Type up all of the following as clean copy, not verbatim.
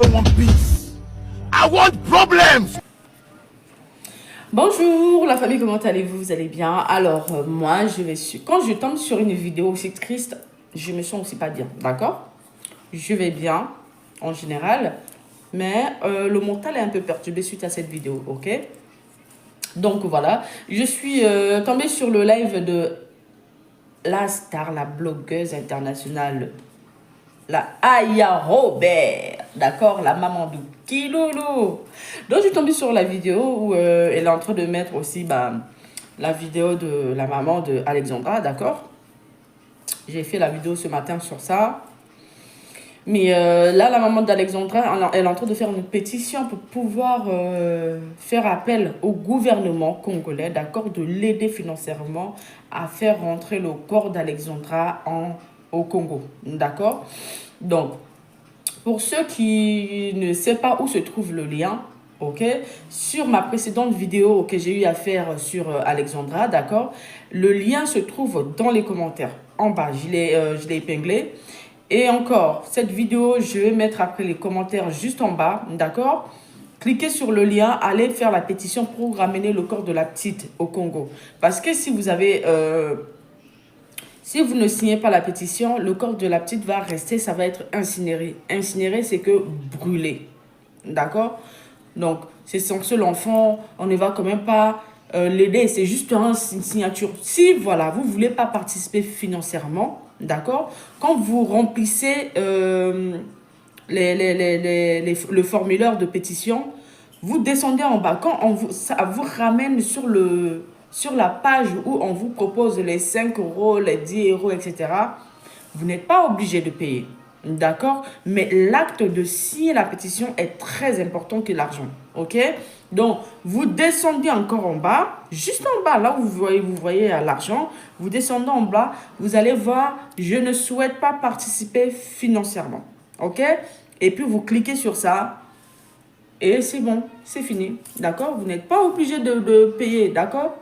I want peace. I want problems. Bonjour la famille, comment allez-vous? Vous allez bien? Alors moi quand je tombe sur une vidéo aussi triste, je me sens aussi pas bien, d'accord? Je vais bien en général, mais le mental est un peu perturbé suite à cette vidéo, ok? Donc voilà, je suis tombée sur le live de la star, la blogueuse internationale, la Aya Robert, d'accord, la maman de Kiloulou. Donc je suis tombée sur la vidéo où elle est en train de mettre aussi la vidéo de la maman de Alexandra, d'accord. J'ai fait la vidéo ce matin sur ça. Mais là, la maman d'Alexandra, elle est en train de faire une pétition pour pouvoir faire appel au gouvernement congolais, d'accord, de l'aider financièrement à faire rentrer le corps d'Alexandra au Congo, d'accord. Donc, pour ceux qui ne savent pas où se trouve le lien, ok, sur ma précédente vidéo que j'ai eu à faire sur Alexandra, d'accord, le lien se trouve dans les commentaires en bas, je l'ai épinglé. Et encore, cette vidéo, je vais mettre après les commentaires juste en bas, d'accord. Cliquez sur le lien, allez faire la pétition pour ramener le corps de la petite au Congo. Parce que si vous ne signez pas la pétition, le corps de la petite va rester, ça va être incinéré. Incinéré, c'est que brûlé. D'accord? Donc, c'est son seul enfant, on ne va quand même pas l'aider, c'est juste une signature. Si, voilà, vous ne voulez pas participer financièrement, d'accord? Quand vous remplissez le formulaire de pétition, vous descendez en bas. Quand ça vous ramène sur la page où on vous propose les 5 euros, les 10 euros, etc., vous n'êtes pas obligé de payer. D'accord? Mais l'acte de signer la pétition est très important que l'argent. OK? Donc, vous descendez encore en bas, juste en bas, là où vous voyez l'argent, vous descendez en bas, vous allez voir, je ne souhaite pas participer financièrement. OK? Et puis, vous cliquez sur ça. Et c'est bon, c'est fini. D'accord? Vous n'êtes pas obligé de payer. D'accord?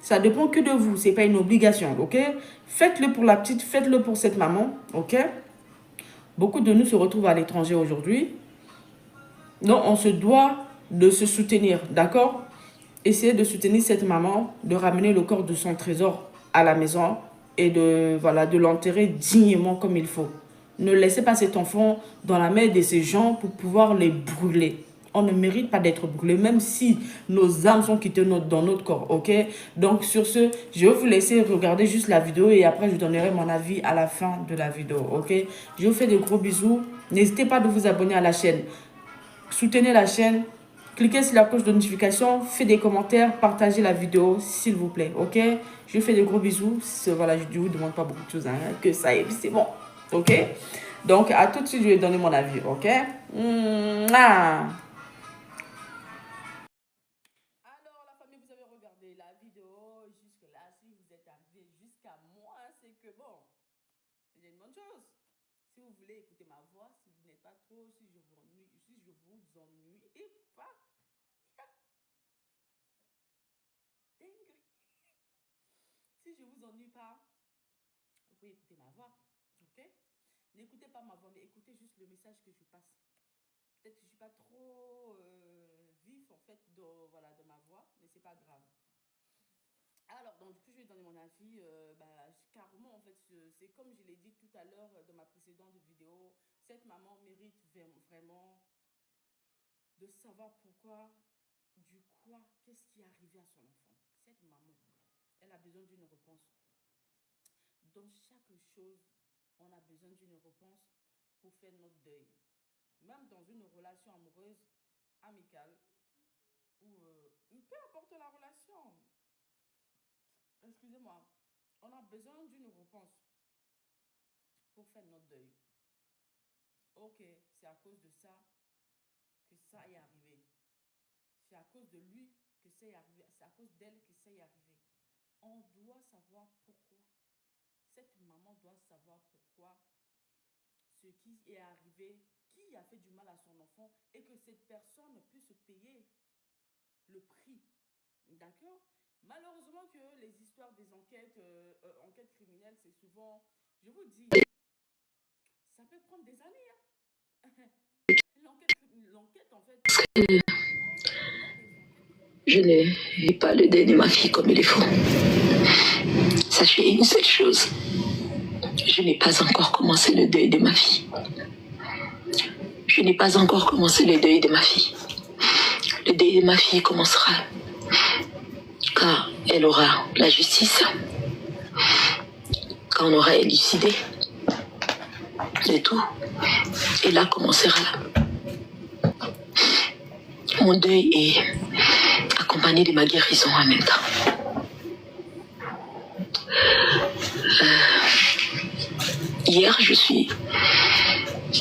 Ça dépend que de vous. Ce n'est pas une obligation. OK? Faites-le pour la petite, faites-le pour cette maman. OK? Beaucoup de nous se retrouvent à l'étranger aujourd'hui. Donc, on se doit de se soutenir. D'accord? Essayez de soutenir cette maman, de ramener le corps de son trésor à la maison et de l'enterrer dignement comme il faut. Ne laissez pas cet enfant dans la main de ces gens pour pouvoir les brûler. On ne mérite pas d'être brûlé, même si nos âmes sont quittées dans notre corps, ok? Donc, sur ce, je vais vous laisser regarder juste la vidéo et après, je donnerai mon avis à la fin de la vidéo, ok? Je vous fais de gros bisous. N'hésitez pas de vous abonner à la chaîne. Soutenez la chaîne. Cliquez sur la cloche de notification, faites des commentaires, partagez la vidéo, s'il vous plaît, ok? Je vous fais de gros bisous. Voilà, je ne vous demande pas beaucoup de choses, hein, que ça et puis c'est bon, ok? Donc, à tout de suite, je vais donner mon avis, ok? Mouah. Alors, la famille, vous avez regardé la vidéo jusque-là. Si vous êtes arrivé jusqu'à moi, c'est que bon, c'est une bonne chose. Si vous voulez écouter ma voix, si vous n'êtes pas trop, si je vous ennuie, et pas, dingue. Si je vous ennuie pas, vous pouvez écouter ma voix, ok? N'écoutez pas ma voix, mais écoutez juste le message que je passe. Peut-être que je suis pas trop vif en fait dans ma voix, mais c'est pas grave. Alors, donc, du coup, je vais donner mon avis. Carrément, en fait, c'est comme je l'ai dit tout à l'heure dans ma précédente vidéo, cette maman mérite vraiment de savoir pourquoi, du quoi, qu'est-ce qui est arrivé à son enfant. Cette maman, elle a besoin d'une réponse. Dans chaque chose, on a besoin d'une réponse pour faire notre deuil. Même dans une relation amoureuse, amicale, ou peu importe la relation, excusez-moi, on a besoin d'une réponse pour faire notre deuil. Ok, c'est à cause de ça que ça est arrivé. C'est à cause de lui que ça est arrivé. C'est à cause d'elle que ça est arrivé. On doit savoir pourquoi. Cette maman doit savoir pourquoi ce qui est arrivé, qui a fait du mal à son enfant et que cette personne puisse payer le prix. D'accord? Malheureusement que les histoires des enquêtes criminelles, c'est souvent, je vous dis, ça peut prendre des années. Hein. L'enquête Je ne vis pas le deuil de ma fille comme il faut. Sachez une seule chose. Je n'ai pas encore commencé le deuil de ma fille. Je n'ai pas encore commencé le deuil de ma fille. Le deuil de ma fille commencera quand elle aura la justice, quand on aura élucidé de tout. Et là commencera mon deuil et accompagné de ma guérison en même temps. Hier,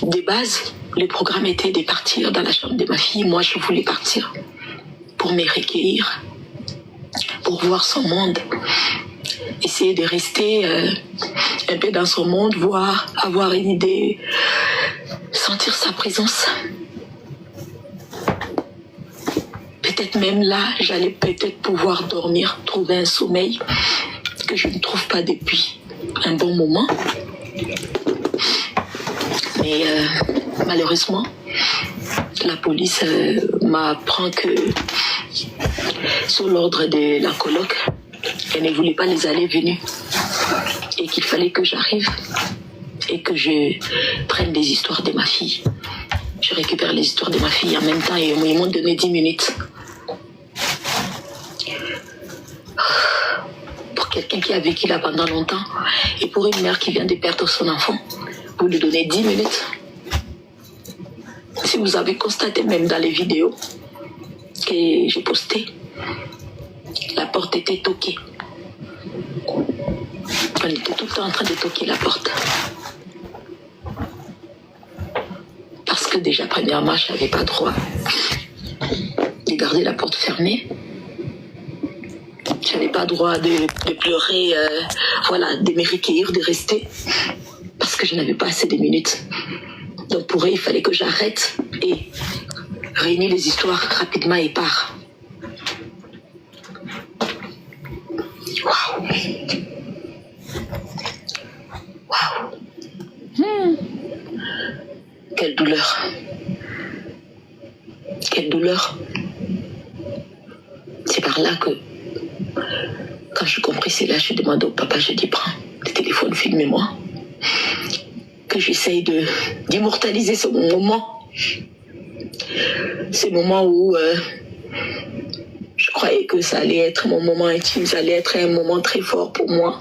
de base, le programme était de partir dans la chambre de ma fille. Moi, je voulais partir pour me recueillir, pour voir son monde, essayer de rester un peu dans son monde, voir, avoir une idée, sentir sa présence. Peut-être même là, j'allais peut-être pouvoir dormir, trouver un sommeil que je ne trouve pas depuis un bon moment. Mais malheureusement, la police m'apprend que sous l'ordre de la coloc, elle ne voulait pas les allées-venues et qu'il fallait que j'arrive et que je prenne des histoires de ma fille. Je récupère les histoires de ma fille en même temps et ils m'ont donné 10 minutes. Pour quelqu'un qui a vécu là pendant longtemps et pour une mère qui vient de perdre son enfant, vous lui donnez 10 minutes. Si vous avez constaté même dans les vidéos que j'ai postées, la porte était toquée. On était tout le temps en train de toquer la porte. Parce que déjà, premièrement, je n'avais pas droit de garder la porte fermée. Je n'avais pas droit de pleurer, de me recueillir, de rester. Parce que je n'avais pas assez de minutes. Donc pour eux, il fallait que j'arrête et réunir les histoires rapidement et part. Waouh! Waouh! Quelle douleur! Quelle douleur! C'est par là que, quand je compris cela, je demande au papa, je dis, prends le téléphone, filmez-moi. Que j'essaye d'immortaliser ce moment. Ce moment où je croyais que ça allait être mon moment intime, ça allait être un moment très fort pour moi,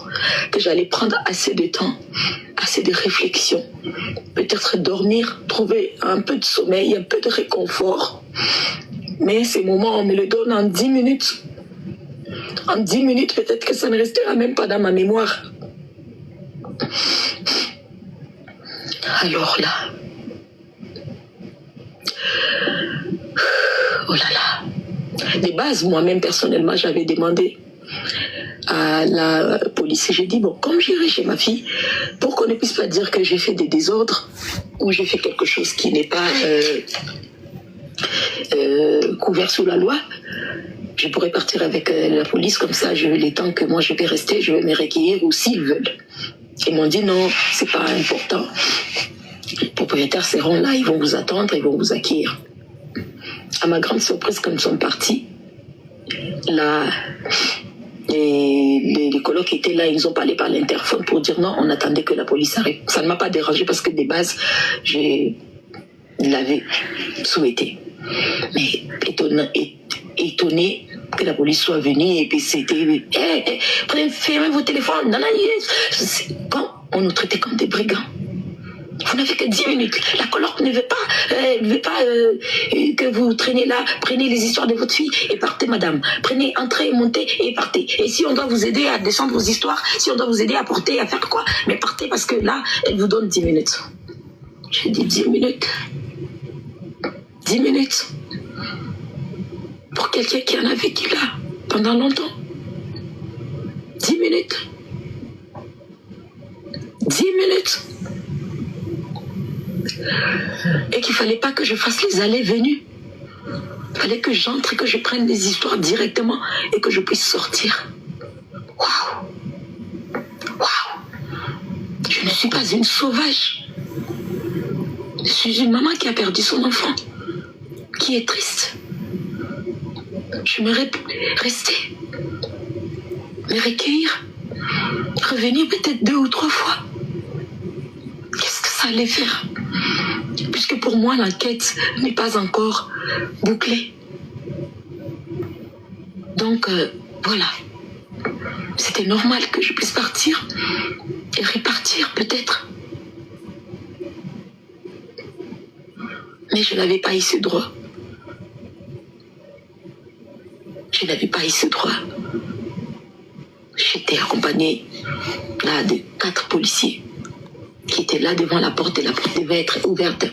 que j'allais prendre assez de temps, assez de réflexion, peut-être dormir, trouver un peu de sommeil, un peu de réconfort. Mais ces moments, on me le donne en 10 minutes. En 10 minutes, peut-être que ça ne restera même pas dans ma mémoire. Alors là, oh là là, de base, moi-même personnellement, j'avais demandé à la police et j'ai dit, bon, comme j'irai chez ma fille, pour qu'on ne puisse pas dire que j'ai fait des désordres ou j'ai fait quelque chose qui n'est pas couvert sous la loi, je pourrais partir avec la police, comme ça, les temps que moi je vais rester, je vais me recueillir ou s'ils veulent. Ils m'ont dit non, c'est pas important. Les propriétaires seront là, ils vont vous attendre, ils vont vous accueillir. À ma grande surprise, quand ils sont partis, les colocs étaient là, ils ont parlé par l'interphone pour dire non, on attendait que la police arrive. Ça ne m'a pas dérangé parce que de base, je l'avais souhaité. Mais étonné que la police soit venue et puis c'était fermez vos téléphones. Quand on nous traitait comme des brigands. Vous n'avez que 10 minutes. La coloc ne veut pas que vous traînez là. Prenez les histoires de votre fille et partez, madame. Prenez, entrez, montez et partez. Et si on doit vous aider à descendre vos histoires, si on doit vous aider à porter, à faire quoi, mais partez parce que là, elle vous donne 10 minutes. J'ai dit 10 minutes. 10 minutes. Pour quelqu'un qui en a vécu là pendant longtemps. 10 minutes. 10 minutes. Et qu'il ne fallait pas que je fasse les allées-venues. Il fallait que j'entre et que je prenne des histoires directement et que je puisse sortir. Waouh! Waouh! Je ne suis pas une sauvage. Je suis une maman qui a perdu son enfant, qui est triste. J'aimerais rester, me recueillir, revenir peut-être 2 ou 3 fois. Qu'est-ce que ça allait faire? Puisque pour moi, l'enquête n'est pas encore bouclée. Donc, voilà. C'était normal que je puisse partir et repartir peut-être. Mais je n'avais pas eu ce droit. Je n'avais pas eu ce droit. J'étais accompagnée là de 4 policiers qui étaient là devant la porte et la porte devait être ouverte.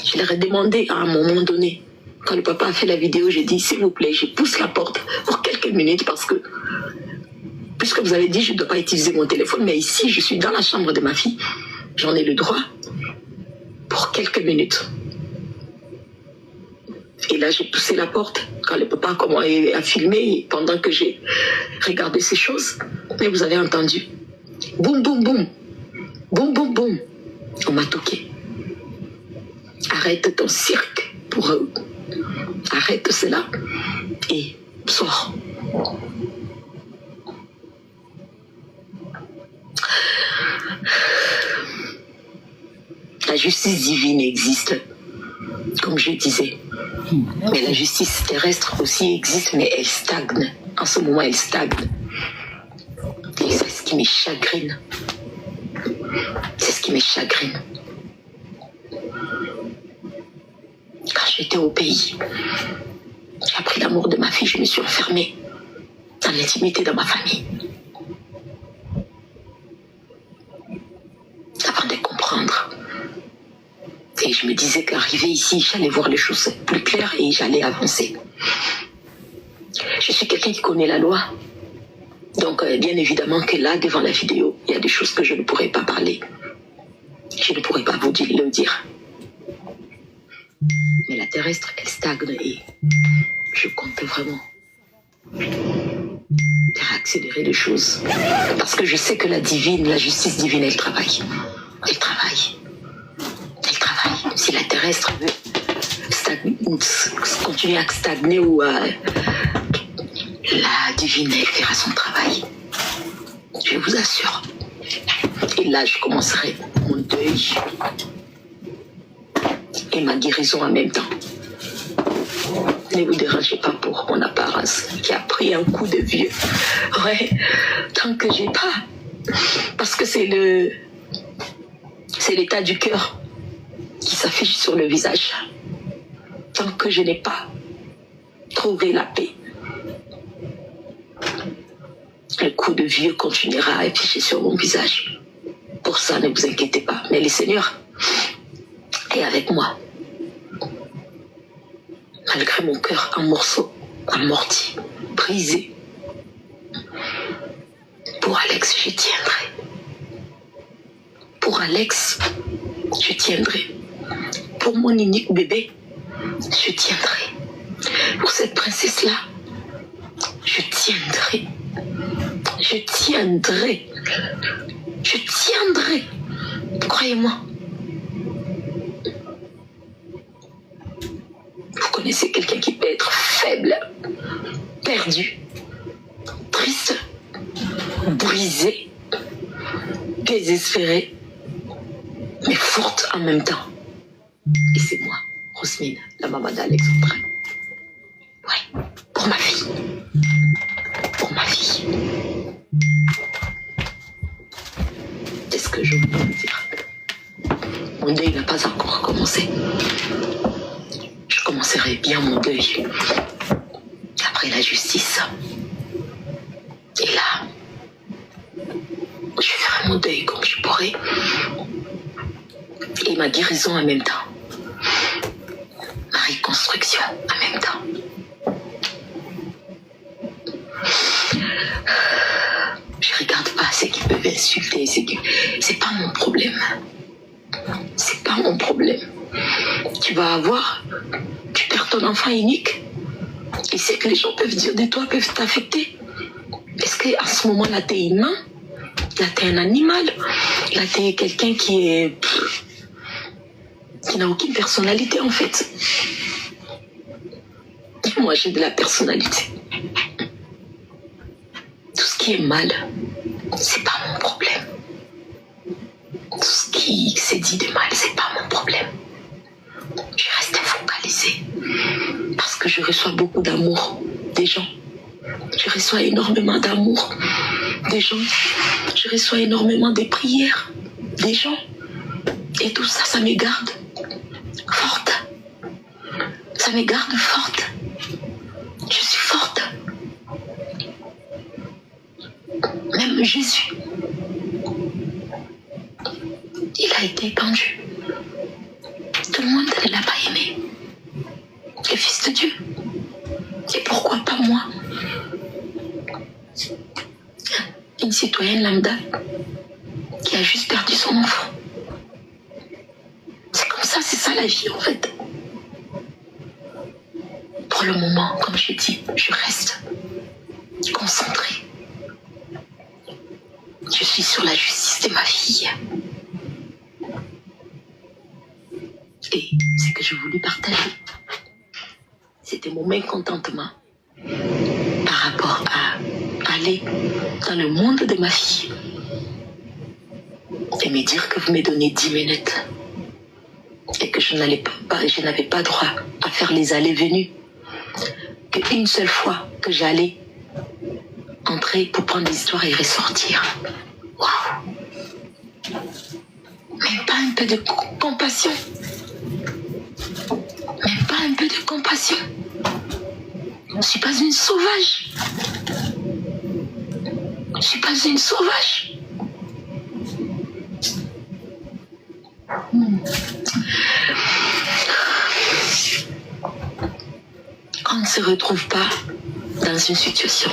Je leur ai demandé à un moment donné, quand le papa a fait la vidéo, j'ai dit s'il vous plaît, je pousse la porte pour quelques minutes parce que puisque vous avez dit je ne dois pas utiliser mon téléphone, mais ici je suis dans la chambre de ma fille, j'en ai le droit pour quelques minutes. Et là j'ai poussé la porte quand le papa a filmé pendant que j'ai regardé ces choses. Mais vous avez entendu boum boum boum, boum boum boum, on m'a toqué. Arrête ton cirque pour eux. Arrête cela et sors. La justice divine existe, comme je disais. Mais la justice terrestre aussi existe, mais elle stagne. En ce moment, elle stagne. Et c'est ce qui me chagrine. C'est ce qui me chagrine. Quand j'étais au pays, j'ai appris l'amour de ma fille, je me suis enfermée dans l'intimité de ma famille. Avant de comprendre. Et je me disais qu'arrivé ici, j'allais voir les choses plus claires et j'allais avancer. Je suis quelqu'un qui connaît la loi. Donc, bien évidemment que là, devant la vidéo, il y a des choses que je ne pourrais pas parler. Je ne pourrais pas vous le dire. Mais la terrestre, elle stagne et je compte vraiment faire accélérer les choses. Parce que je sais que la justice divine, elle travaille. Elle travaille. Elle travaille. Si la terrestre veut continuer à stagner ou la divine, elle fera son travail. Je vous assure. Et là, je commencerai mon deuil et ma guérison en même temps. Ne vous dérangez pas pour mon apparence qui a pris un coup de vieux. Ouais, tant que j'ai pas. Parce que c'est l'état du cœur qui s'affiche sur le visage. Tant que je n'ai pas trouvé la paix, le coup de vieux continuera à afficher sur mon visage. Pour ça, ne vous inquiétez pas. Mais le Seigneur est avec moi. Malgré mon cœur en morceaux, amorti, brisé. Pour Alex, je tiendrai. Pour Alex, je tiendrai. Pour mon unique bébé, je tiendrai. Pour cette princesse-là, je tiendrai. Je tiendrai. Je tiendrai. Croyez-moi. Vous connaissez quelqu'un qui peut être faible, perdu, triste, brisé, désespéré, mais forte en même temps. Et c'est moi, Rosmine, la maman d'Alexandre. Ouais, pour ma fille. Pour ma fille. C'est ce que je voulais vous dire. Mon deuil n'a pas encore commencé. Je commencerai bien mon deuil après la justice. Et là, je ferai mon deuil comme je pourrai. Et ma guérison en même temps. Ma reconstruction en même temps. Je regarde pas ceux qui peuvent insulter. C'est pas mon problème. C'est pas mon problème. Tu perds ton enfant unique. Et c'est que les gens peuvent dire de toi, peuvent t'affecter. Est-ce qu'à ce moment-là, t'es humain? Là, t'es un animal? Là, t'es quelqu'un qui n'a aucune personnalité, en fait. Moi, j'ai de la personnalité. Tout ce qui est mal, c'est pas mon problème. Tout ce qui s'est dit de mal, c'est pas mon problème. Je reste focalisée parce que je reçois beaucoup d'amour des gens. Je reçois énormément d'amour des gens. Je reçois énormément de prières des gens. Et tout ça, ça me garde forte. Ça me garde forte. Je suis forte. Même Jésus, il a été pendu. Tout le monde ne l'a pas aimé. Le Fils de Dieu. Et pourquoi pas moi? Une citoyenne lambda qui a juste perdu son enfant. C'est comme ça, c'est ça la vie en fait. Pour le moment, comme je dis, je reste concentrée. Je suis sur la justice de ma fille. Et ce que je voulais partager, c'était mon mécontentement par rapport à aller dans le monde de ma fille et me dire que vous me donnez 10 minutes et que je n'avais pas droit à faire les allées-venues, qu'une seule fois que j'allais entrer pour prendre l'histoire et ressortir. Waouh! Même pas un peu de compassion. Même pas un peu de compassion. Je ne suis pas une sauvage. Je ne suis pas une sauvage. Quand on ne se retrouve pas dans une situation,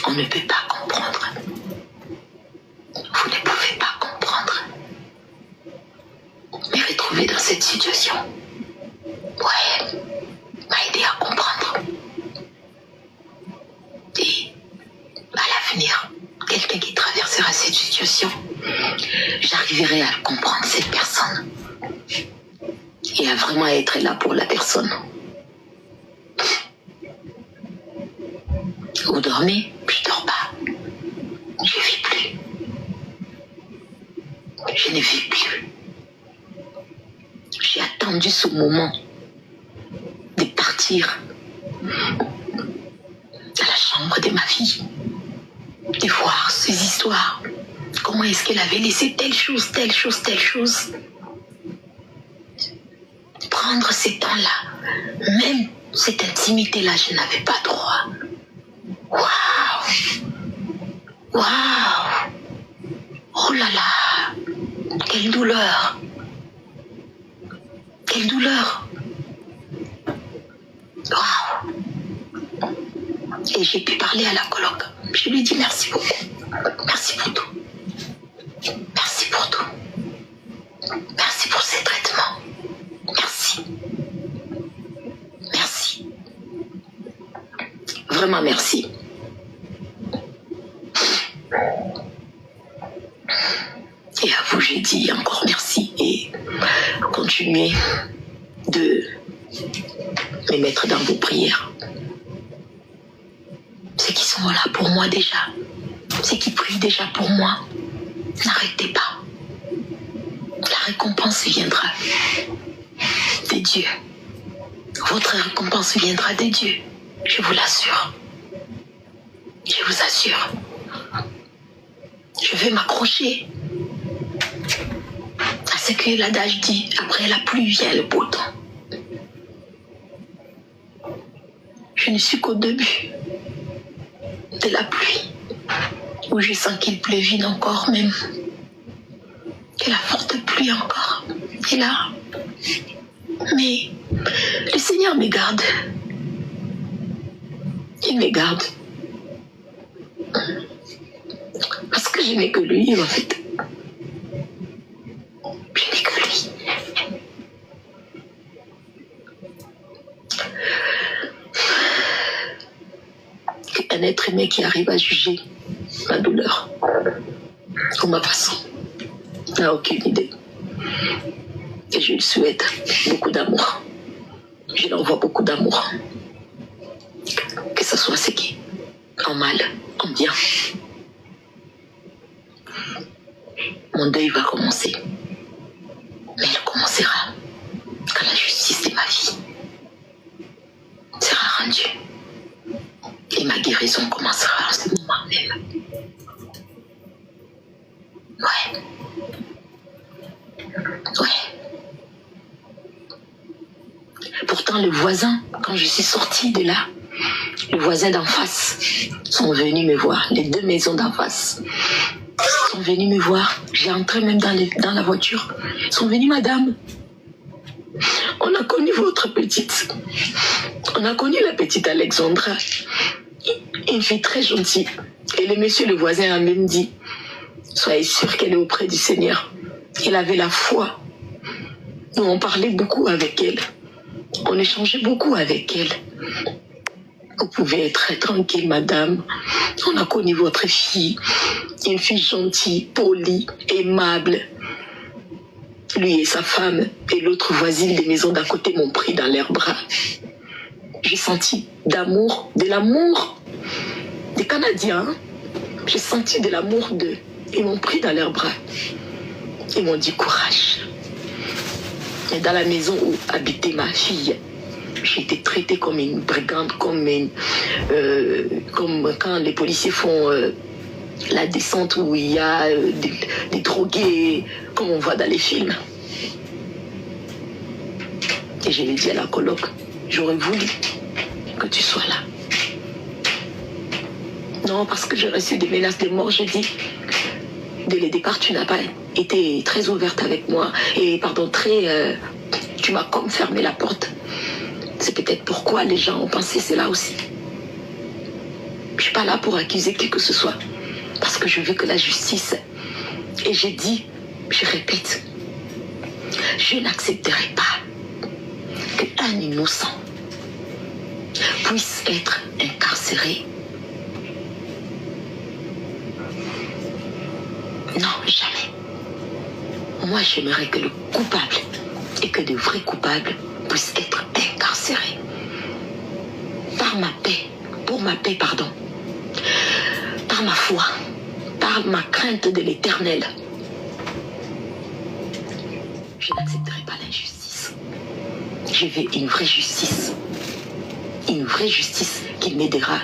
on ne peut pas comprendre. Vous ne pouvez pas comprendre. Me retrouver dans cette situation, ouais, m'a aidé à comprendre. Et à l'avenir, quelqu'un qui traversera cette situation, j'arriverai à comprendre cette personne et à vraiment être là pour la personne. Vous dormez, je dors pas. Je vis plus. Je ne vis plus. J'ai attendu ce moment de partir à la chambre de ma fille, de voir ces histoires. Comment est-ce qu'elle avait laissé telle chose, telle chose, telle chose. Prendre ces temps-là, même cette intimité-là, je n'avais pas droit. Waouh! Waouh! Oh là là! Quelle douleur! Quelle douleur! Waouh! Et j'ai pu parler à la coloc. Je lui ai dit merci beaucoup. Merci pour tout. Merci pour tout. Merci pour ces traitements. Merci. Merci. Vraiment merci. Et à vous, j'ai dit encore merci et continuez de me mettre dans vos prières. Ceux qui sont là pour moi déjà, ceux qui prient déjà pour moi, n'arrêtez pas. La récompense viendra de Dieu. Votre récompense viendra de Dieu, je vous l'assure. Je vous assure. Je vais m'accrocher à ce que l'adage dit, après la pluie vient le beau temps. Je ne suis qu'au début de la pluie, où je sens qu'il pleuvine encore même, que la forte pluie encore est là. Mais le Seigneur me garde. Il me garde. Parce que je n'ai que lui, en fait. Je n'ai que lui. Un être aimé qui arrive à juger ma douleur ou ma façon n'a aucune idée. Et je lui souhaite beaucoup d'amour. Je lui envoie beaucoup d'amour. Que ce soit ce qui est en mal, en bien. Mon deuil va commencer. Mais il commencera quand la justice de ma vie sera rendue. Et ma guérison commencera en ce moment même. Ouais. Pourtant, le voisin, quand je suis sortie de là, le voisin d'en face sont venus me voir, les deux maisons d'en face sont venus me voir. J'ai entré même dans la voiture. Ils sont venus, madame. On a connu votre petite. On a connu la petite Alexandra. Une fille très gentille. Et le monsieur, le voisin, a même dit, soyez sûr qu'elle est auprès du Seigneur. Elle avait la foi. Nous, on parlait beaucoup avec elle. On échangeait beaucoup avec elle. Vous pouvez être très tranquille, madame. On a connu votre fille. Une fille gentille, polie, aimable. Lui et sa femme et l'autre voisine des maisons d'à côté m'ont pris dans leurs bras. J'ai senti d'amour, de l'amour des Canadiens. J'ai senti de l'amour d'eux. Ils m'ont pris dans leurs bras. Ils m'ont dit courage. Et dans la maison où habitait ma fille, j'ai été traitée comme une brigande, comme quand les policiers font la descente où il y a des drogués, comme on voit dans les films. Et je l'ai dit à la coloc, j'aurais voulu que tu sois là. Non, parce que j'ai reçu des menaces de mort, je dis, dès le départ, tu n'as pas été très ouverte avec moi. Et pardon, tu m'as comme fermé la porte. C'est peut-être pourquoi les gens ont pensé cela aussi. Je suis pas là pour accuser qui que ce soit. Parce que je veux que la justice... Et j'ai dit, je répète, je n'accepterai pas qu'un innocent puisse être incarcéré. Non, jamais. Moi, j'aimerais que le coupable et que de vrais coupables puissent être incarcérés. Par ma paix, pour ma paix, pardon. Par ma foi, par ma crainte de l'éternel. Je n'accepterai pas l'injustice. Je veux une vraie justice. Une vraie justice qui m'aidera,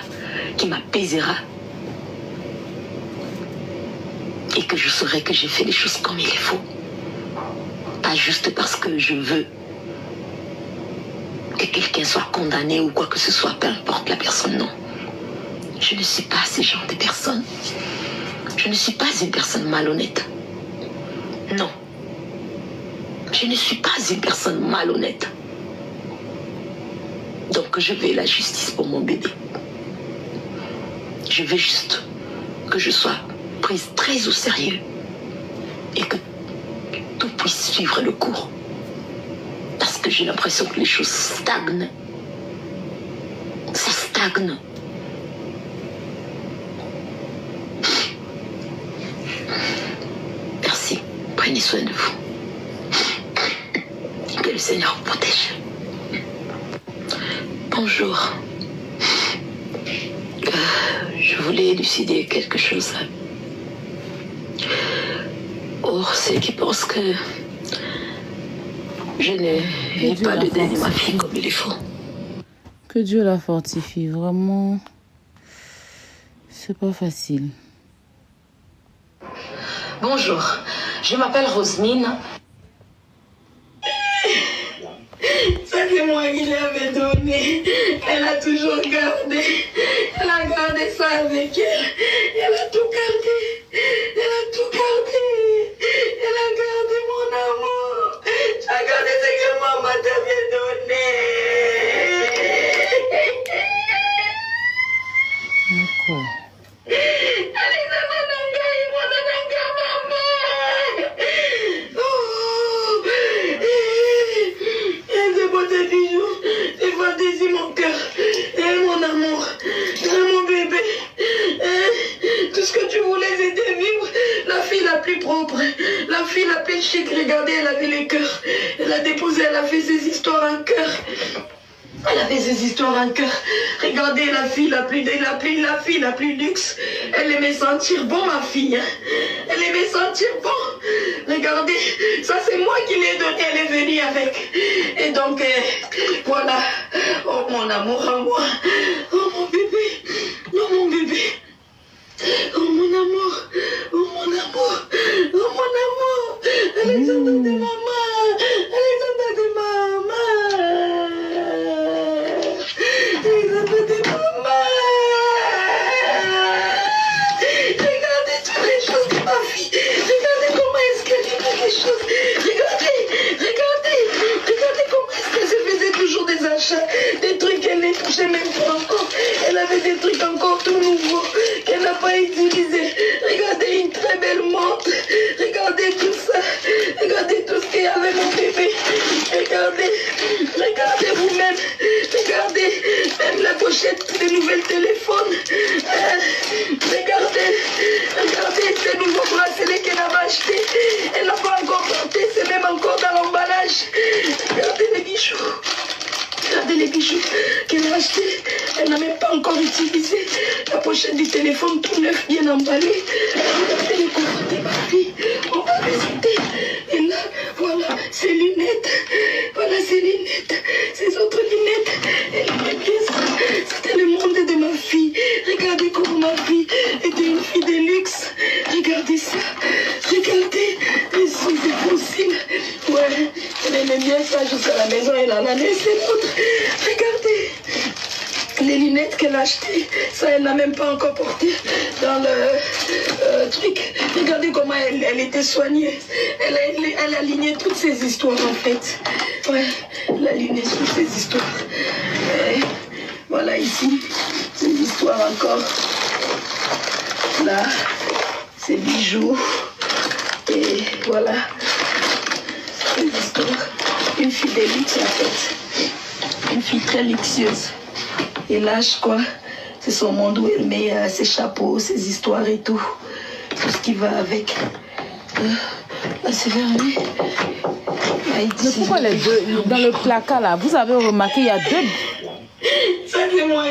qui m'apaisera. Et que je saurai que j'ai fait les choses comme il faut. Pas juste parce que je veux que quelqu'un soit condamné ou quoi que ce soit, peu importe la personne, non. Je ne suis pas ce genre de personne. Je ne suis pas une personne malhonnête. Non. Je ne suis pas une personne malhonnête. Donc je veux la justice pour mon bébé. Je veux juste que je sois prise très au sérieux et que tout puisse suivre le cours. Parce que j'ai l'impression que les choses stagnent. Ça stagne. Merci. Prenez soin de vous. Que le Seigneur vous protège. Bonjour. Je voulais élucider quelque chose. Or, ceux qui pensent que je n'ai pas de donner ma fille comme il faut. Que Dieu la fortifie, vraiment. C'est pas facile. Bonjour, je m'appelle Rosemine. Ça c'est moi qui l'avais donné. Elle a toujours gardé. Elle a gardé ça avec elle. Elle a tout gardé. Elle a tout gardé. Elle a gardé mon amour. Tu as gardé ce que maman t'avait donné. D'accord. Mon cœur, mon amour, mon bébé, tout ce que tu voulais c'était vivre, la fille la plus propre, la fille la plus chic, regardez, elle avait le cœur, elle a déposé, elle a fait ses histoires en cœur. Elle avait ses histoires en cœur. Regardez la fille la plus luxe. Elle aimait sentir bon, ma fille. Hein. Elle aimait sentir bon. Regardez, ça c'est moi qui l'ai donné. Elle est venue avec. Et donc, voilà. Oh mon amour à moi. Oh mon bébé. Oh mon bébé. Oh mon amour. Oh mon amour. Oh mon amour. Alexandra de maman. Alexandra de maman. Regardez toutes les choses de ma fille. Regardez comment est-ce qu'elle fait les choses. Regardez comment est-ce qu'elle se faisait toujours des achats. Des trucs qu'elle ne touchait même pas encore. Elle avait des trucs encore tout nouveaux qu'elle n'a pas utilisés. Regardez une très belle montre. Regardez tout ça. Regardez tout ce qu'il y avait mon bébé. Regardez vous-même. Regardez même la pochette des nouvelles téléphones. Regardez ces nouveaux bracelets qu'elle avait achetés. Elle n'a pas encore porté, c'est même encore dans l'emballage. Regardez les bijoux. Regardez les bijoux qu'elle a achetés. Elle n'a même pas encore utilisé. La pochette du téléphone tout neuf, bien emballé. Regardez le coffre de ma fille. On va visiter. Et là, voilà ses lunettes. Voilà ses lunettes. Ces autres lunettes. Elle aimait bien ça. C'était le monde de ma fille. Regardez comment ma fille était une fille de luxe. Regardez ça. Regardez les sous des fossiles. Ouais, elle aimait bien ça jusqu'à la maison. Elle en a laissé l'autre. Regardez les lunettes qu'elle a achetées, ça elle n'a même pas encore porté dans le truc. Regardez comment elle était soignée. Elle a aligné toutes ces histoires en fait. Ouais, elle a aligné toutes ces histoires. Et voilà ici, ces histoires encore. Là, ces bijoux. Et voilà, ces histoires. Une fille de luxe en fait. Une fille très luxueuse. Et là, je crois, c'est son monde où elle met ses chapeaux, ses histoires et tout. Tout ce qui va avec. Là, c'est fermé. Mais pourquoi les deux, dans le placard là, vous avez remarqué, il y a deux... Ça, c'est moi.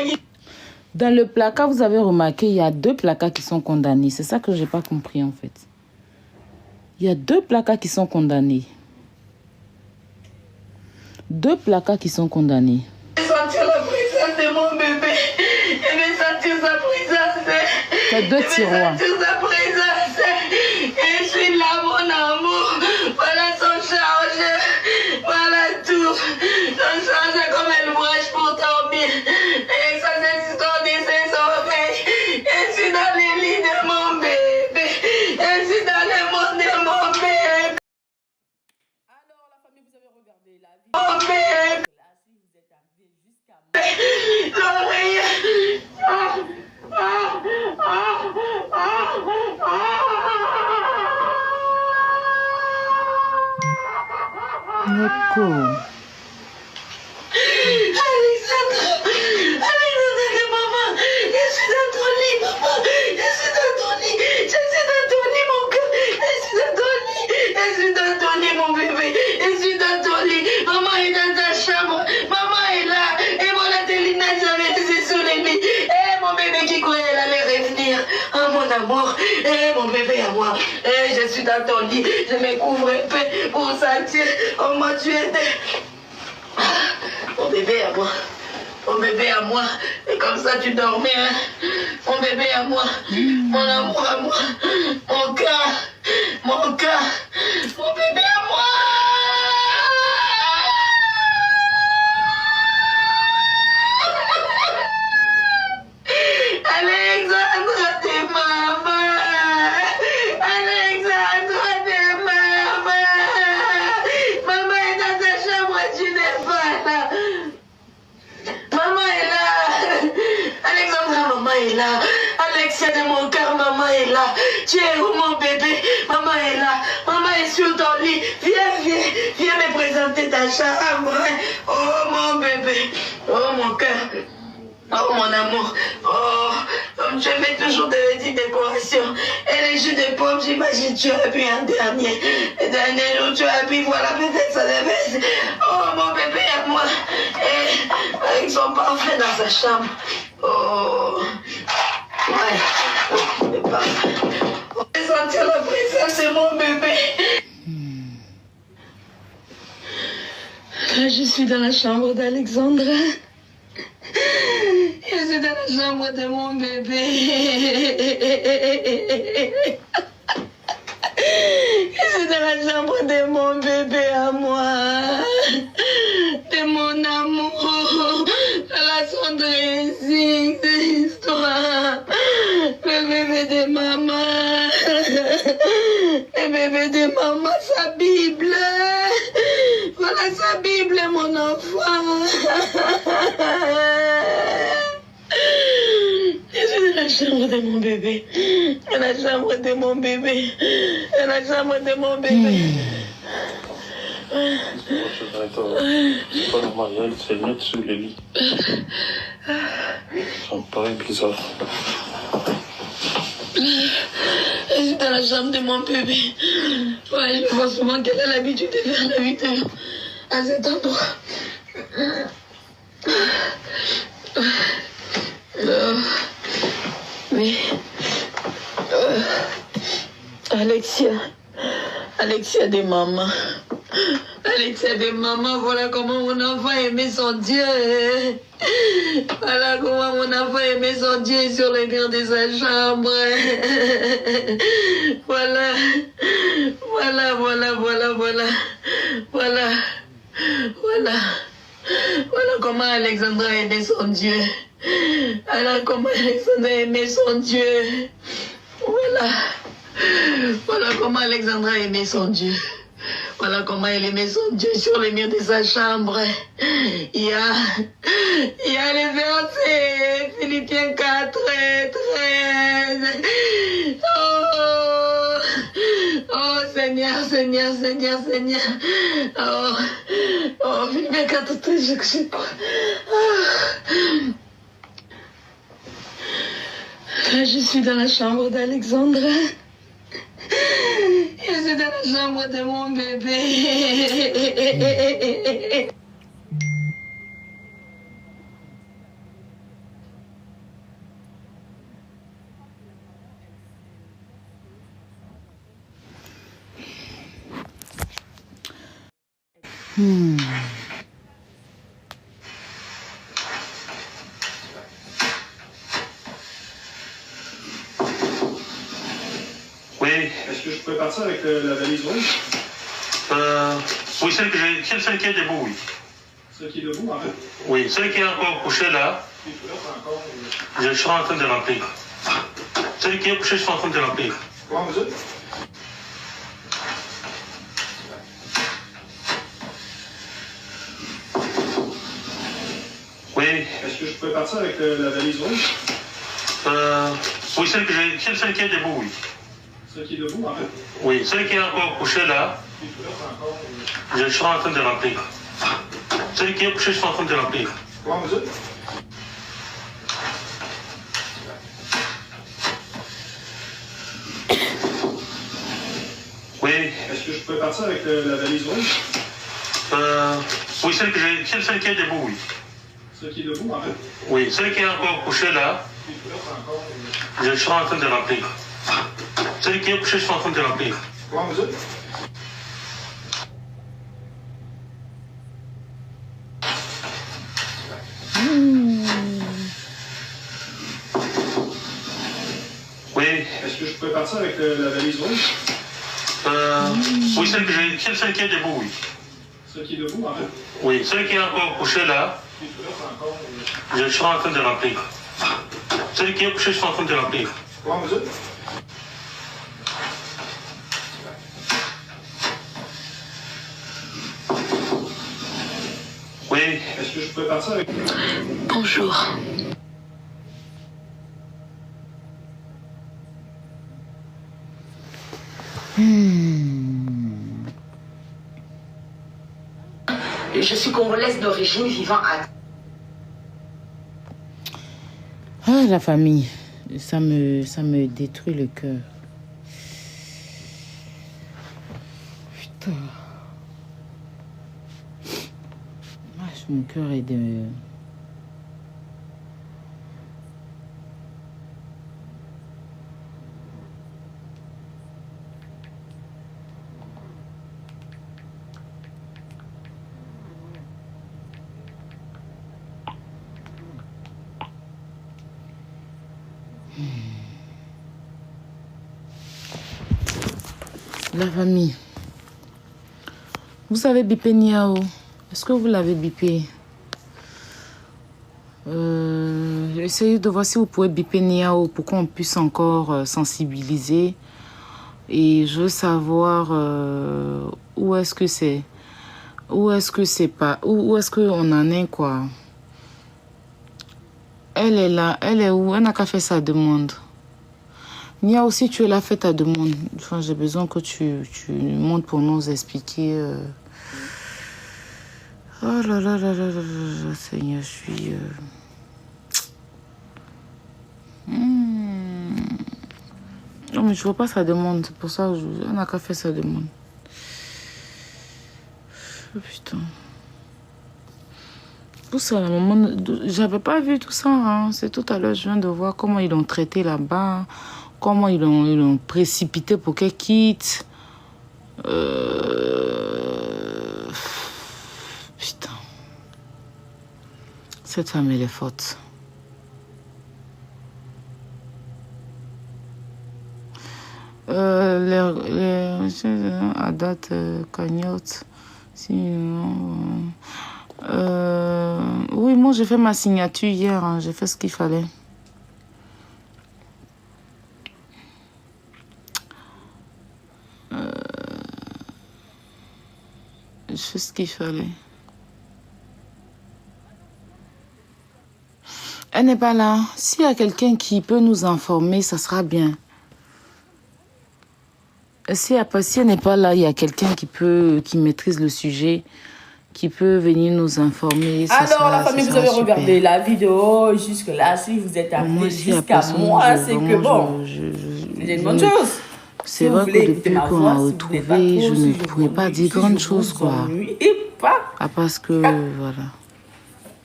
Dans le placard, vous avez remarqué, il y a deux placards qui sont condamnés. C'est ça que je n'ai pas compris en fait. Il y a deux placards qui sont condamnés. Deux placards qui sont condamnés. Sentir la présence de mon bébé. Je vais sentir sa présence. C'est deux tiroirs. Je vais sentir sa présence. Et je suis là, mon amour. Voilà son chargeur. Voilà tout. Son chargeur comme elle branche pour dormir. Et ça, c'est l'histoire de ses oreilles. Je suis dans les lits de mon bébé. Je suis dans le monde de mon bébé. Alors, la famille, vous avez regardé la vidéo. Mon bébé. L'oreille. Alexandra de maman, je suis dans ton lit, maman, je suis dans ton lit, mon cœur, je suis dans ton lit, mon bébé, je suis dans ton lit, maman est dans ta chambre, maman est là, et mon Adeline j'avais laissé sous les lits, et mon bébé qui croyait elle allait revenir, oh mon amour, et mon bébé à moi, et je suis dans ton lit, je me couvre un peu pour sentir comment tu étais. Mon bébé à moi, mon bébé à moi, et comme ça tu dormais, hein? Mon bébé à moi, mon amour à moi, mon cœur, mon bébé à moi. Alexandra de maman, Alexandra de maman, maman est dans ta chambre, tu n'es pas là. Maman est là. Alexandra, maman est là. Alexia de mon cœur, maman est là. Tu es où mon bébé? Maman est là. Maman est sur ton lit. Viens me présenter ta chambre. Oh mon bébé. Oh mon cœur. Oh mon amour, oh, je mets toujours des petites décorations. Et les jus de pommes, j'imagine tu as bu un dernier. Le dernier jour tu as bu, voilà peut-être ça devait. Oh mon bébé à moi. Et sont parfaits dans sa chambre. Oh. Ouais. C'est parfait. On peut sentir la présence de mon bébé. Là, je suis dans la chambre d'Alexandra. Je suis dans la chambre de mon bébé. Je suis dans la chambre de mon bébé à moi. De mon amour. La Sandrine, cette histoire. Le bébé de maman. Le bébé de maman, sa Bible. Voilà sa Bible, mon enfant. Je suis dans la chambre de mon bébé. Dans la chambre de mon bébé. Dans la chambre de mon bébé. C'est pas normal, il y a une saignette sous le lit. Ça me paraît bizarre. Je suis dans la chambre de mon bébé. Ouais, je vois souvent qu'elle a l'habitude de faire la vidéo à cet endroit. Mais Alexia de maman. Alexia de maman, voilà comment mon enfant aimait son Dieu. Voilà comment mon enfant aimait son Dieu sur les murs de sa chambre. Voilà. Voilà comment Alexandra aimait son Dieu. Voilà comment Alexandra aimait son Dieu. Voilà comment Alexandra aimait son Dieu. Voilà comment elle aimait son Dieu sur les murs de sa chambre. Il y a les versets, Philippiens 4, 13. Oh Seigneur. Oh, Philippiens 4, 13, je sais pas. Là, je suis dans la chambre d'Alexandra. Je suis dans la chambre de mon bébé. Oui, Est-ce que je peux partir avec la valise rouge? oui, celle qui est debout, oui. Celle qui est debout, en fait? Oui, celle qui est encore couchée là, Et puis là, c'est encore... je suis en train de remplir. Celle qui est couchée, je suis en train de remplir. Comment vous dites? Oui, Est-ce que je peux partir avec la valise rouge? oui, celle qui est debout, oui. Celle qui est debout, en fait? Oui, celle qui est encore couchée là, Et puis là, c'est encore... je suis en train de remplir. Celle qui est couchée, je suis en train de remplir. Comment vous dites? Oui, Est-ce que je peux partir avec la valise rouge? oui, celle qui est debout, oui. Celle qui est debout, en fait? Oui, celle qui est encore couchée là, Et puis là, c'est encore... je suis en train de remplir. Celle qui est couchée, je suis en train de remplir. Comment vous dites? Oui, Est-ce que je peux partir avec la valise rouge? oui, celle qui est debout, oui. Celle qui est debout, en fait? Oui, celle qui est encore couchée là, Et puis là, c'est encore... je suis en train de remplir. Celle qui est couchée, je suis en train de remplir. Comment vous dites? Oui, Est-ce que je peux partir avec... Bonjour. Je suis congolaise d'origine vivant à... Ah, la famille, ça me détruit le cœur. Putain. Ah, mon cœur est de... La famille. Vous avez bipé Niao? Est-ce que vous l'avez bipé? Essayez de voir si vous pouvez biper Niao pour qu'on puisse encore sensibiliser. Et je veux savoir où est-ce que c'est. Où est-ce que c'est pas. Où est-ce qu'on en est, quoi. Elle est là. Elle est où? Elle n'a qu'à faire sa demande. Nia aussi, tu es là, fais ta demande. Enfin, j'ai besoin que tu montes pour nous expliquer. Oh là là là là là là, Seigneur, je suis... Non, mais je vois pas sa demande. C'est pour ça qu'on n'a qu'à faire sa demande. Oh, putain. Tout ça, la maman... J'avais pas vu tout ça. Hein. C'est tout à l'heure, je viens de voir comment ils l'ont traité là-bas. Comment ils l'ont précipité pour qu'elle quitte. Putain. Cette femme, elle est forte. À date, cagnotte. Sinon, oui, moi, j'ai fait ma signature hier. Hein, j'ai fait ce qu'il fallait. J'ai fait ce qu'il fallait. Elle n'est pas là. S'il y a quelqu'un qui peut nous informer, ça sera bien. Si elle n'est pas là, il y a quelqu'un qui maîtrise le sujet, qui peut venir nous informer. Alors, la famille, vous avez regardé la vidéo jusque-là. Si vous êtes arrivé jusqu'à moi, c'est que bon, c'est une bonne chose. C'est vrai que depuis qu'on a retrouvé, je ne pourrais pas dire grande chose, quoi. Ah, parce que, voilà.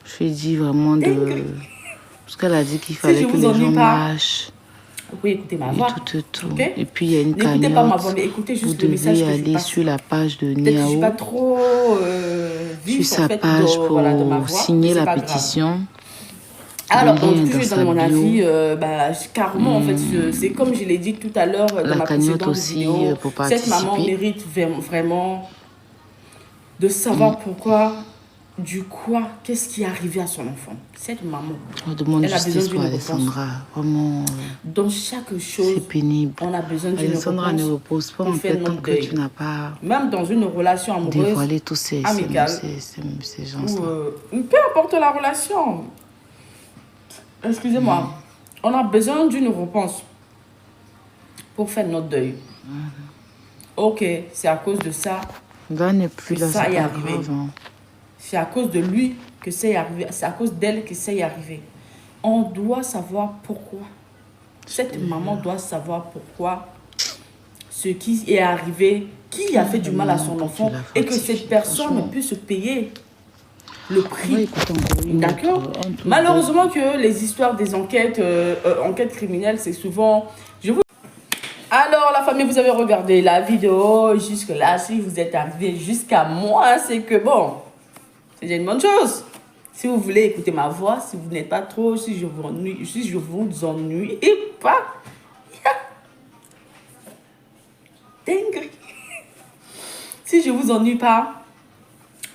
Je lui ai dit vraiment de... Parce qu'elle a dit qu'il fallait que les gens marchent. Vous pouvez écouter ma voix. Tout. Okay. Et puis, il y a une cagnotte. N'écoutez pas ma voix, mais écoutez juste le message que je passe. Vous devez aller sur la page de Niao. Je suis pas trop sur sa page pour signer la pétition. Alors, donc, je vais donner mon avis. Carrément, en fait, c'est comme je l'ai dit tout à l'heure dans ma précédente vidéo. Cette maman mérite vraiment de savoir pourquoi... qu'est-ce qui est arrivé à son enfant. Cette maman, elle a besoin d'une réponse. Vraiment, dans chaque chose, c'est pénible. On a besoin d'une réponse. Alessandra ne repose pas en fait tant que tu n'as pas... Même dans une relation amoureuse, dévoilé tous ces gens-là. Peu importe la relation. Excusez-moi. On a besoin d'une réponse pour faire notre deuil. Ok, c'est à cause de ça que ça est arrivé. C'est à cause de lui que c'est arrivé. C'est à cause d'elle que c'est arrivé. On doit savoir pourquoi. Cette maman doit savoir pourquoi ce qui est arrivé, qui a fait du mal à son enfant et que cette personne puisse payer le prix. D'accord? Malheureusement que les histoires des enquêtes criminelles, c'est souvent... Alors, la famille, vous avez regardé la vidéo jusque-là. Si vous êtes arrivé jusqu'à moi, c'est que bon... C'est une bonne chose. Si vous voulez écouter ma voix, si vous n'êtes pas trop, si je vous ennuie pas, dingue. Si je vous ennuie pas,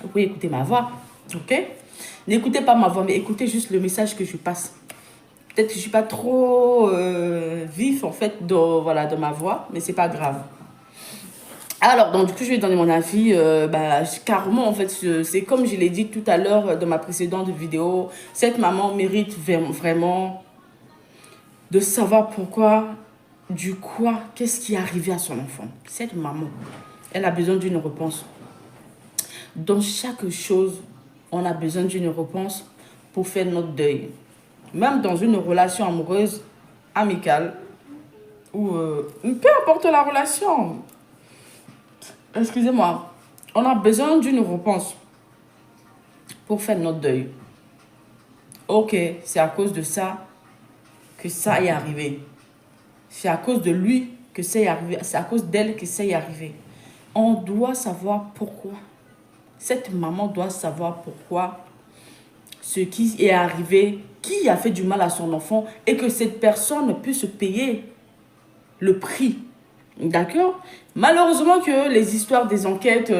vous pouvez écouter ma voix, ok? N'écoutez pas ma voix, mais écoutez juste le message que je passe. Peut-être que je suis pas trop vif en fait dans ma voix, mais c'est pas grave. Alors, donc, du coup, je vais donner mon avis. Carrément, en fait, c'est comme je l'ai dit tout à l'heure dans ma précédente vidéo. Cette maman mérite vraiment de savoir pourquoi, qu'est-ce qui est arrivé à son enfant. Cette maman, elle a besoin d'une réponse. Dans chaque chose, on a besoin d'une réponse pour faire notre deuil. Même dans une relation amoureuse, amicale, ou peu importe la relation. Excusez-moi, on a besoin d'une réponse pour faire notre deuil. Ok, c'est à cause de ça que ça est arrivé. C'est à cause de lui que c'est arrivé. C'est à cause d'elle que c'est arrivé. On doit savoir pourquoi. Cette maman doit savoir pourquoi ce qui est arrivé, qui a fait du mal à son enfant et que cette personne puisse payer le prix. D'accord? Malheureusement que les histoires des enquêtes,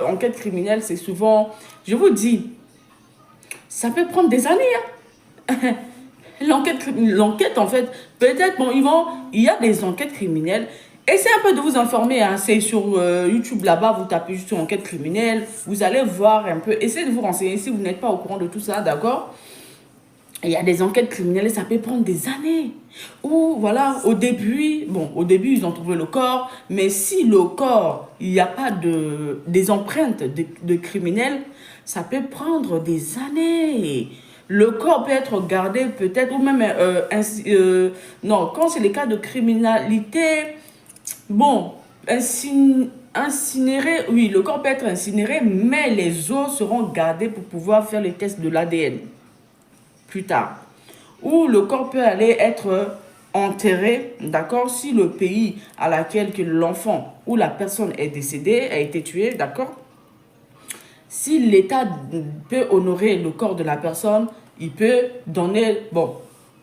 enquêtes criminelles, c'est souvent, je vous dis, ça peut prendre des années. Hein. L'enquête, en fait, peut-être, bon, il y a des enquêtes criminelles. Essayez un peu de vous informer, hein. C'est sur YouTube là-bas, vous tapez juste sur enquête criminelle, vous allez voir un peu, essayez de vous renseigner si vous n'êtes pas au courant de tout ça, d'accord? Il y a des enquêtes criminelles, ça peut prendre des années. Ou voilà, au début, ils ont trouvé le corps, mais si le corps, il n'y a pas des empreintes de criminels, ça peut prendre des années. Le corps peut être gardé peut-être, ou même, non, quand c'est les cas de criminalité, bon, incinéré, oui, le corps peut être incinéré, mais les os seront gardés pour pouvoir faire les tests de l'ADN plus tard. Ou le corps peut aller être enterré, d'accord, si le pays à laquelle que l'enfant ou la personne est décédée, a été tué, d'accord. Si l'État peut honorer le corps de la personne, il peut donner, bon,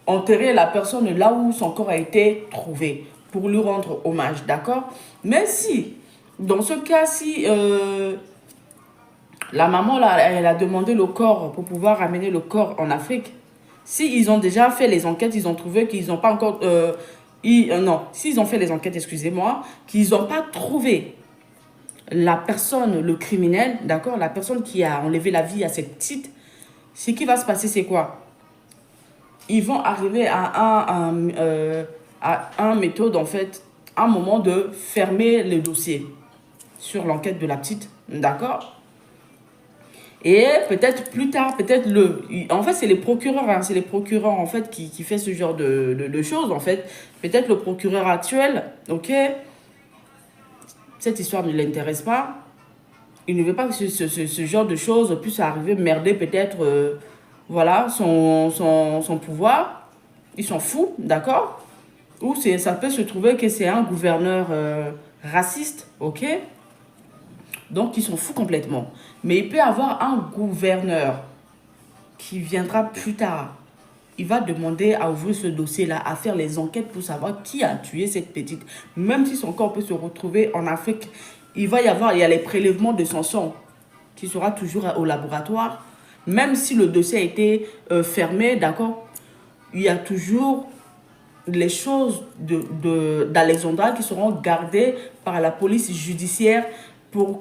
enterrer la personne là où son corps a été trouvé pour lui rendre hommage, d'accord. Mais si, dans ce cas, si la maman, là, elle a demandé le corps pour pouvoir ramener le corps en Afrique, si ils ont déjà fait les enquêtes, ils ont trouvé qu'ils n'ont pas encore... non, s'ils ont fait les enquêtes, excusez-moi, qu'ils n'ont pas trouvé la personne, le criminel, d'accord, la personne qui a enlevé la vie à cette petite, ce qui va se passer, c'est quoi? Ils vont arriver à un méthode, en fait, un moment de fermer le dossier sur l'enquête de la petite, d'accord? Et peut-être plus tard, en fait, c'est les procureurs, hein, c'est les procureurs, en fait, qui fait ce genre de choses, en fait. Peut-être le procureur actuel, ok, cette histoire ne l'intéresse pas. Il ne veut pas que ce genre de choses puisse arriver, merder peut-être, voilà, son pouvoir. Ils s'en foutent, d'accord? Ou ça peut se trouver que c'est un gouverneur raciste, ok? Donc, ils s'en foutent complètement. Mais il peut y avoir un gouverneur qui viendra plus tard. Il va demander à ouvrir ce dossier-là, à faire les enquêtes pour savoir qui a tué cette petite. Même si son corps peut se retrouver en Afrique, il y a les prélèvements de son sang qui sera toujours au laboratoire. Même si le dossier a été fermé, d'accord, il y a toujours les choses d'Alexandra qui seront gardées par la police judiciaire pour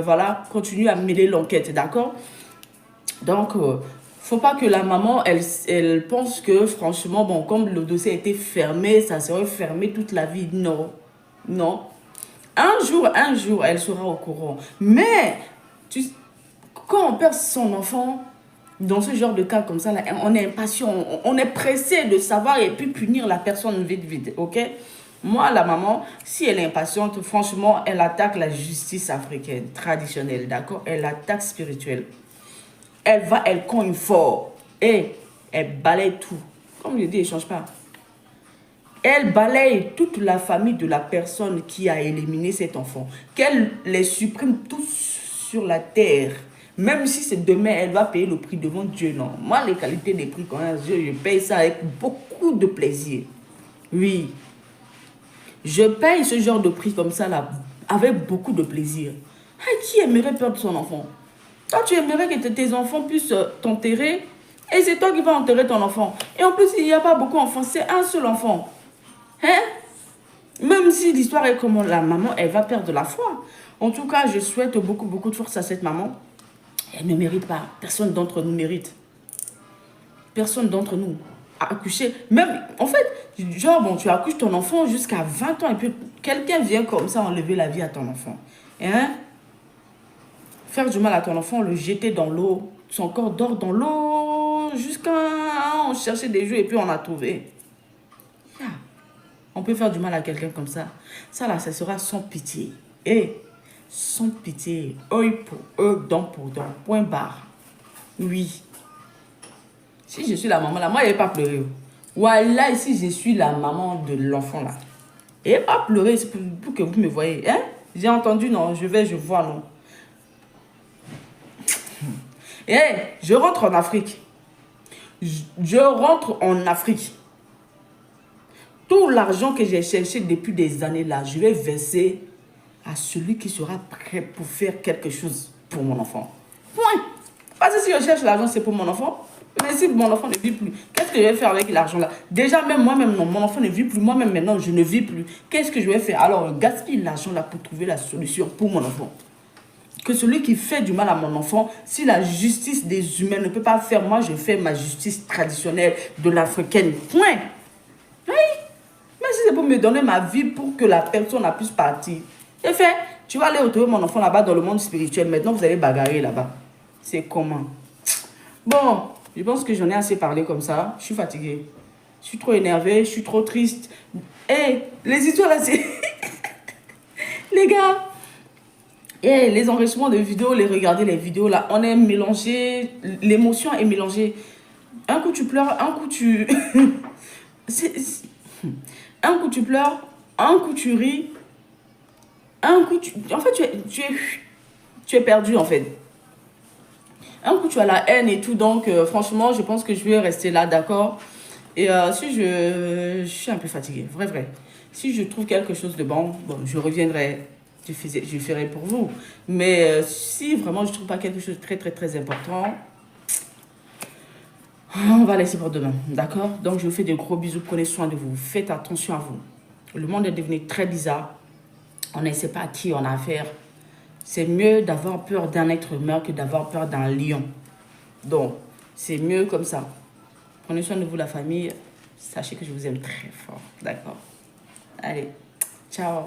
voilà, continuer à mêler l'enquête, d'accord? Donc, faut pas que la maman, elle pense que, franchement, bon, comme le dossier a été fermé, ça serait fermé toute la vie. Non, non. Un jour, elle sera au courant. Mais, quand on perd son enfant, dans ce genre de cas comme ça, là, on est impatient, on est pressé de savoir et puis punir la personne vite, ok? Moi, la maman, si elle est impatiente, franchement, elle attaque la justice africaine traditionnelle, d'accord? Elle attaque spirituelle. Elle cogne fort et elle balaye tout. Comme je dis, elle ne change pas. Elle balaye toute la famille de la personne qui a éliminé cet enfant. Qu'elle les supprime tous sur la terre. Même si c'est demain, elle va payer le prix devant Dieu, non. Moi, les qualités des prix qu'on a, je paye ça avec beaucoup de plaisir. Oui. Je paye ce genre de prix comme ça, là, avec beaucoup de plaisir. Qui aimerait perdre son enfant? Toi, tu aimerais que tes enfants puissent t'enterrer et c'est toi qui vas enterrer ton enfant. Et en plus, il n'y a pas beaucoup d'enfants, c'est un seul enfant. Hein? Même si l'histoire est comme la maman, elle va perdre la foi. En tout cas, je souhaite beaucoup de force à cette maman. Elle ne mérite pas. Personne d'entre nous mérite. Personne d'entre nous a accouché. Même, en fait, genre, bon, tu accouches ton enfant jusqu'à 20 ans et puis quelqu'un vient comme ça enlever la vie à ton enfant. Hein? Faire du mal à ton enfant, le jeter dans l'eau, son corps dort dans l'eau, jusqu'à on cherchait des jeux et puis on a trouvé. Yeah. On peut faire du mal à quelqu'un comme ça. Ça là, ça sera sans pitié. Et sans pitié, œil pour œil, dent pour dent, point barre. Oui. Si je suis la maman là, moi, elle n'est pas pleuré. Voilà, ici, je suis la maman de l'enfant là. Elle n'est pas pleuré, c'est pour que vous me voyez. Hein? J'ai entendu, non, je vois, non. Et je rentre en Afrique. Je rentre en Afrique. Tout l'argent que j'ai cherché depuis des années là, je vais verser à celui qui sera prêt pour faire quelque chose pour mon enfant. Point. Parce que si je cherche l'argent, c'est pour mon enfant. Mais si mon enfant ne vit plus, qu'est-ce que je vais faire avec l'argent là? Déjà, même moi-même, non, mon enfant ne vit plus. Moi-même, maintenant, je ne vis plus. Qu'est-ce que je vais faire? Alors, gaspille l'argent là pour trouver la solution pour mon enfant. Que celui qui fait du mal à mon enfant, si la justice des humains ne peut pas faire, moi, je fais ma justice traditionnelle de l'africaine. Point. Oui. Mais si c'est pour me donner ma vie pour que la personne puisse partir, c'est fait. Tu vas aller retrouver mon enfant là-bas dans le monde spirituel. Maintenant, vous allez bagarrer là-bas. C'est comment? Bon, je pense que j'en ai assez parlé comme ça. Je suis fatiguée. Je suis trop énervée. Je suis trop triste. Hé, les histoires là, c'est... Les gars, les enregistrements de vidéos, regarder les vidéos là, on est mélangé. L'émotion est mélangée. Un coup tu pleures, un coup tu... Un coup tu pleures, un coup tu ris. Un coup tu... En fait, tu es perdu en fait. Un coup, tu as la haine et tout. Donc, franchement, je pense que je vais rester là, d'accord? Et si je suis un peu fatiguée, vrai. Si je trouve quelque chose de bon, je reviendrai. Je ferai pour vous. Mais si vraiment je ne trouve pas quelque chose de très important, on va laisser pour demain, d'accord? Donc, je vous fais de gros bisous. Prenez soin de vous. Faites attention à vous. Le monde est devenu très bizarre. On ne sait pas à qui on a affaire. C'est mieux d'avoir peur d'un être humain que d'avoir peur d'un lion. Donc, c'est mieux comme ça. Prenez soin de vous, la famille. Sachez que je vous aime très fort. D'accord? Allez, ciao.